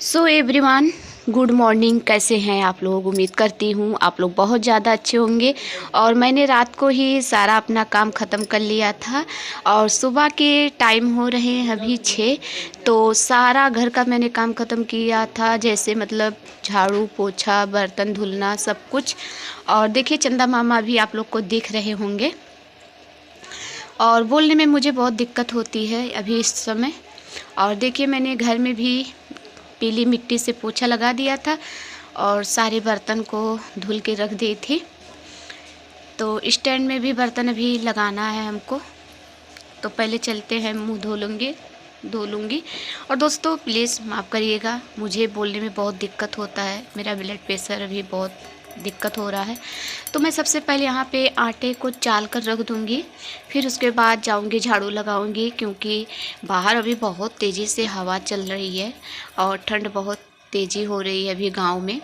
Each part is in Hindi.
So everyone, good morning. कैसे हैं आप लोग? उम्मीद करती हूँ आप लोग बहुत ज़्यादा अच्छे होंगे। और मैंने रात को ही सारा अपना काम ख़त्म कर लिया था और सुबह के टाइम हो रहे हैं अभी 6। तो सारा घर का मैंने काम ख़त्म किया था, जैसे मतलब झाड़ू पोछा बर्तन धुलना सब कुछ। और देखिए चंदा मामा भी आप लोग को दिख रहे होंगे। और बोलने में मुझे बहुत दिक्कत होती है अभी इस समय। और देखिए मैंने घर में भी पीली मिट्टी से पोछा लगा दिया था और सारे बर्तन को धुल के रख दी थी। तो स्टैंड में भी बर्तन अभी लगाना है हमको। तो पहले चलते हैं, मुंह धो लूँगी। और दोस्तों प्लीज़ माफ़ करिएगा, मुझे बोलने में बहुत दिक्कत होता है, मेरा ब्लड प्रेशर अभी बहुत दिक्कत हो रहा है। तो मैं सबसे पहले यहाँ पे आटे को चाल कर रख दूँगी, फिर उसके बाद जाऊँगी झाड़ू लगाऊँगी, क्योंकि बाहर अभी बहुत तेज़ी से हवा चल रही है और ठंड बहुत तेज़ी हो रही है अभी गांव में।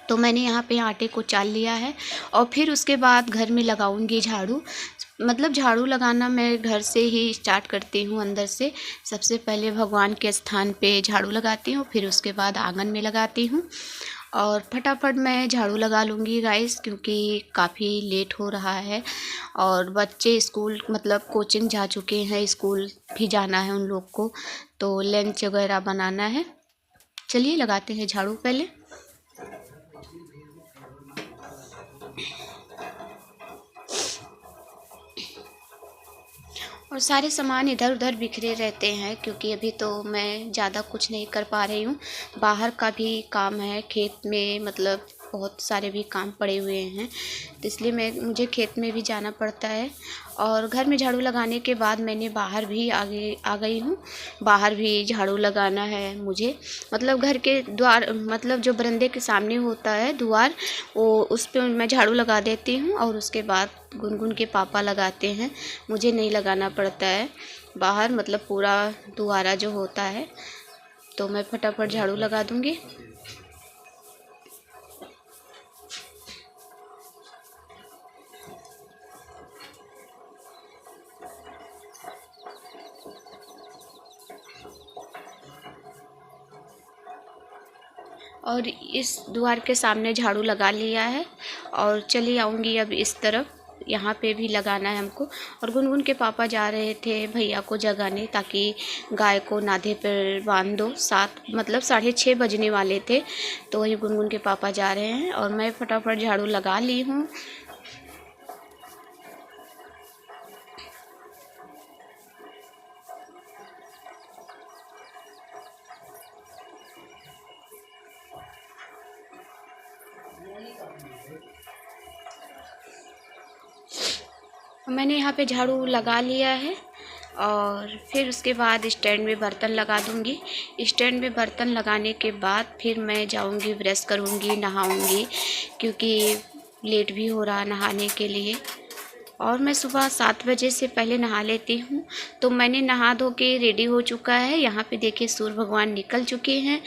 तो मैंने यहाँ पे आटे को चाल लिया है और फिर उसके बाद घर में लगाऊंगी झाड़ू। मतलब झाड़ू लगाना मैं घर से ही स्टार्ट करती हूँ, अंदर से। सबसे पहले भगवान के स्थान पे झाड़ू लगाती हूँ, फिर उसके बाद आंगन में लगाती हूँ और फटाफट मैं झाड़ू लगा लूँगी गाइस, क्योंकि काफ़ी लेट हो रहा है और बच्चे स्कूल मतलब कोचिंग जा चुके हैं, स्कूल भी जाना है उन लोग को, तो लंच वगैरह बनाना है। चलिए लगाते हैं झाड़ू पहले। और सारे सामान इधर उधर बिखरे रहते हैं, क्योंकि अभी तो मैं ज़्यादा कुछ नहीं कर पा रही हूँ। बाहर का भी काम है, खेत में मतलब बहुत सारे भी काम पड़े हुए हैं, तो इसलिए मुझे खेत में भी जाना पड़ता है। और घर में झाड़ू लगाने के बाद मैंने बाहर भी आ गई हूँ। बाहर भी झाड़ू लगाना है मुझे, मतलब घर के द्वार, मतलब जो बरामदे के सामने होता है द्वार, वो उस पर मैं झाड़ू लगा देती हूँ और उसके बाद गुनगुन के पापा लगाते हैं, मुझे नहीं लगाना पड़ता है बाहर, मतलब पूरा द्वारा जो होता है। तो मैं फटाफट झाड़ू लगा दूँगी। और इस द्वार के सामने झाड़ू लगा लिया है और चली आऊँगी अब इस तरफ, यहाँ पे भी लगाना है हमको। और गुनगुन के पापा जा रहे थे भैया को जगाने, ताकि गाय को नाधे पर बांध दो। 7 मतलब 6:30 बजने वाले थे, तो वही गुनगुन के पापा जा रहे हैं और मैं फटाफट झाड़ू लगा ली हूँ। मैंने यहाँ पे झाड़ू लगा लिया है और फिर उसके बाद स्टैंड में बर्तन लगा दूँगी। स्टैंड में बर्तन लगाने के बाद फिर मैं जाऊँगी, ब्रश करूँगी, नहाऊँगी, क्योंकि लेट भी हो रहा नहाने के लिए। और मैं सुबह 7 बजे से पहले नहा लेती हूँ। तो मैंने नहा धो के रेडी हो चुका है। यहाँ पे देखिए सूर्य भगवान निकल चुके हैं,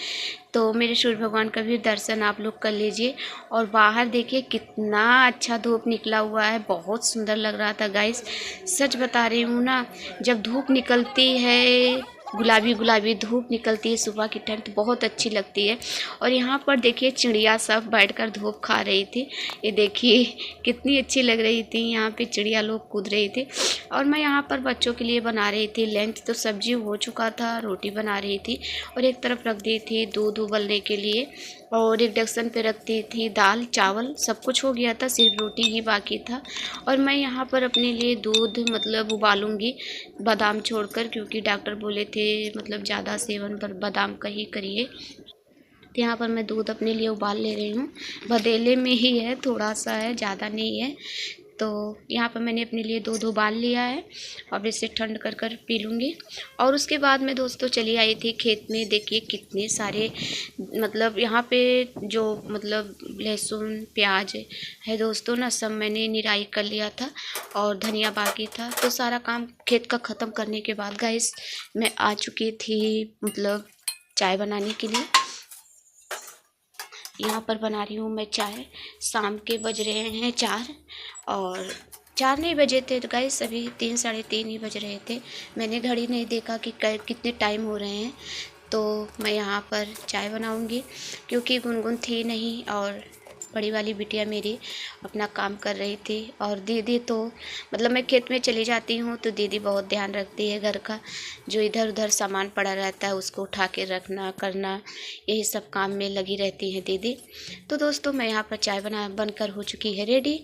तो मेरे सूर्य भगवान का भी दर्शन आप लोग कर लीजिए। और बाहर देखिए कितना अच्छा धूप निकला हुआ है, बहुत सुंदर लग रहा था गाइस। सच बता रही हूँ ना, जब धूप निकलती है, गुलाबी गुलाबी धूप निकलती है सुबह की टाइम, तो बहुत अच्छी लगती है। और यहाँ पर देखिए चिड़िया सब बैठकर धूप खा रही थी, ये देखिए कितनी अच्छी लग रही थी। यहाँ पे चिड़िया लोग कूद रही थी। और मैं यहाँ पर बच्चों के लिए बना रही थी लंच। तो सब्जी हो चुका था, रोटी बना रही थी और एक तरफ रख दी थी दूध उबलने के लिए, और एक इंडक्शन पे रख दी थी दाल चावल, सब कुछ हो गया था, सिर्फ रोटी ही बाकी था। और मैं यहाँ पर अपने लिए दूध मतलब उबालूँगी, बादाम छोड़कर, क्योंकि डॉक्टर बोले थे मतलब ज़्यादा सेवन पर बादाम का ही करिए। तो यहाँ पर मैं दूध अपने लिए उबाल ले रही हूँ। भदेले में ही है, थोड़ा सा है, ज़्यादा नहीं है। तो यहाँ पर मैंने अपने लिए दूध उबाल लिया है, अब इसे ठंड कर कर पी लूँगी। और उसके बाद मैं दोस्तों चली आई थी खेत में। देखिए कितने सारे मतलब यहाँ पे जो मतलब लहसुन प्याज है दोस्तों ना, सब मैंने निराई कर लिया था और धनिया बाकी था। तो सारा काम खेत का ख़त्म करने के बाद गाइस मैं आ चुकी थी मतलब चाय बनाने के लिए। यहाँ पर बना रही हूँ मैं चाय। शाम के बज रहे हैं 4, और 4 नहीं बजे थे तो गाइस, अभी 3 साढ़े 3 ही बज रहे थे। मैंने घड़ी नहीं देखा कि कितने टाइम हो रहे हैं। तो मैं यहाँ पर चाय बनाऊँगी क्योंकि गुनगुन थी नहीं और बड़ी वाली बिटिया मेरी अपना काम कर रही थी। और दीदी तो मतलब मैं खेत में चली जाती हूँ तो दीदी बहुत ध्यान रखती है घर का, जो इधर उधर सामान पड़ा रहता है उसको उठा के रखना करना, यही सब काम में लगी रहती हैं दीदी। तो दोस्तों मैं यहाँ पर चाय बनकर हो चुकी है रेडी।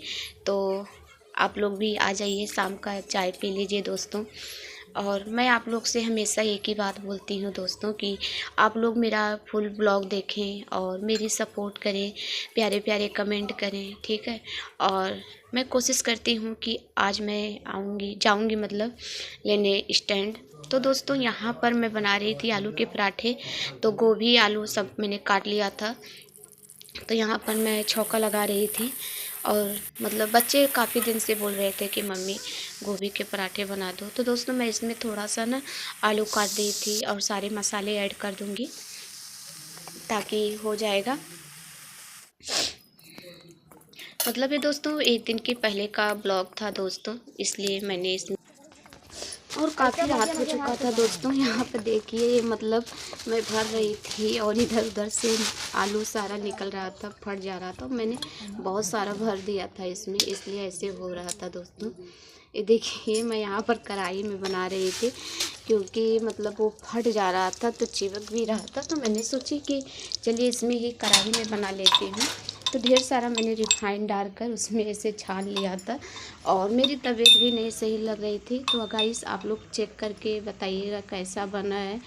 तो आप लोग भी आ जाइए, शाम का चाय पी लीजिए दोस्तों। और मैं आप लोग से हमेशा एक ही बात बोलती हूँ दोस्तों कि आप लोग मेरा फुल ब्लॉग देखें और मेरी सपोर्ट करें, प्यारे प्यारे कमेंट करें, ठीक है। और मैं कोशिश करती हूँ कि आज मैं जाऊँगी मतलब लेने स्टैंड। तो दोस्तों यहाँ पर मैं बना रही थी आलू के पराठे। तो गोभी आलू सब मैंने काट लिया था। तो यहाँ पर मैं छौंका लगा रही थी और मतलब बच्चे काफ़ी दिन से बोल रहे थे कि मम्मी गोभी के पराठे बना दो। तो दोस्तों मैं इसमें थोड़ा सा ना आलू काट दी थी और सारे मसाले ऐड कर दूँगी ताकि हो जाएगा। मतलब ये दोस्तों एक दिन के पहले का ब्लॉग था दोस्तों, इसलिए मैंने इसमें और काफ़ी रात हो चुका था दोस्तों। यहाँ पर देखिए ये मतलब मैं भर रही थी और इधर उधर से आलू सारा निकल रहा था, फट जा रहा था। मैंने बहुत सारा भर दिया था इसमें, इसलिए ऐसे हो रहा था दोस्तों। ये देखिए मैं यहाँ पर कढ़ाई में बना रही थी क्योंकि मतलब वो फट जा रहा था तो चिपक भी रहा था। तो मैंने सोची कि चलिए इसमें ही कढ़ाई में बना लेती हूँ। तो ढेर सारा मैंने रिफाइंड डालकर उसमें ऐसे छान लिया था और मेरी तबीयत भी नहीं सही लग रही थी। तो गाइस आप लोग चेक करके बताइएगा कैसा बना है।